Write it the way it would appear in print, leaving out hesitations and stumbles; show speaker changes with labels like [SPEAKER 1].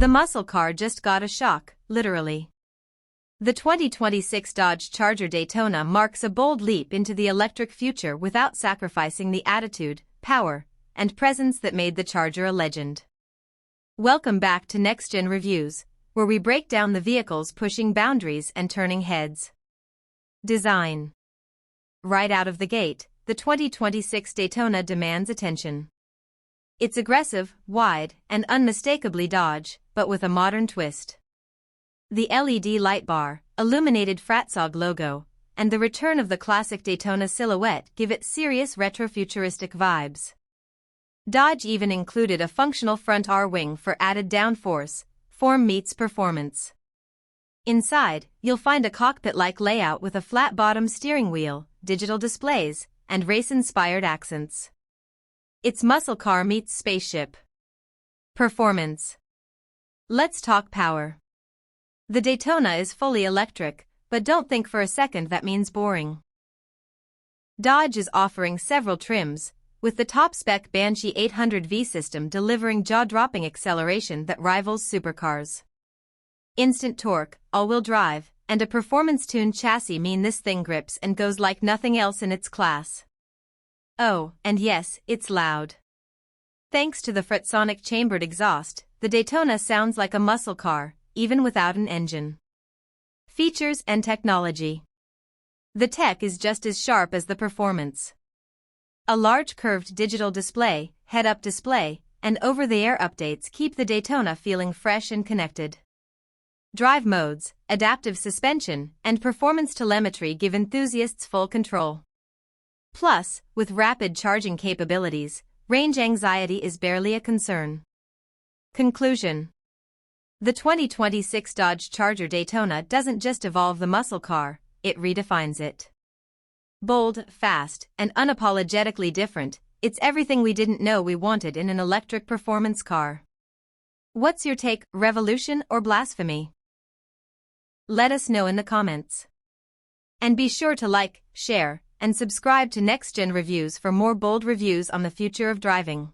[SPEAKER 1] The muscle car just got a shock, literally. The 2026 Dodge Charger Daytona marks a bold leap into the electric future without sacrificing the attitude, power, and presence that made the Charger a legend. Welcome back to Next Gen Reviews, where we break down the vehicles pushing boundaries and turning heads. Design. Right out of the gate, the 2026 Daytona demands attention. It's aggressive, wide, and unmistakably Dodge, but with a modern twist. The LED light bar, illuminated Fratzonic logo, and the return of the classic Daytona silhouette give it serious retro-futuristic vibes. Dodge even included a functional front R-wing for added downforce. Form meets performance. Inside, you'll find a cockpit-like layout with a flat-bottom steering wheel, digital displays, and race-inspired accents. It's muscle car meets spaceship. Performance. Let's talk power. The Daytona is fully electric, but don't think for a second that means boring. Dodge is offering several trims, with the top-spec Banshee 800V system delivering jaw-dropping acceleration that rivals supercars. Instant torque, all-wheel drive, and a performance-tuned chassis mean this thing grips and goes like nothing else in its class. Oh, and yes, it's loud. Thanks to the Fratzonic Chambered Exhaust, the Daytona sounds like a muscle car, even without an engine. Features and technology. The tech is just as sharp as the performance. A large curved digital display, head-up display, and over-the-air updates keep the Daytona feeling fresh and connected. Drive modes, adaptive suspension, and performance telemetry give enthusiasts full control. Plus, with rapid charging capabilities, range anxiety is barely a concern. Conclusion. The 2026 Dodge Charger Daytona doesn't just evolve the muscle car, it redefines it. Bold, fast, and unapologetically different, it's everything we didn't know we wanted in an electric performance car. What's your take, revolution or blasphemy? Let us know in the comments. And be sure to like, share, and subscribe to Next Gen Reviews for more bold reviews on the future of driving.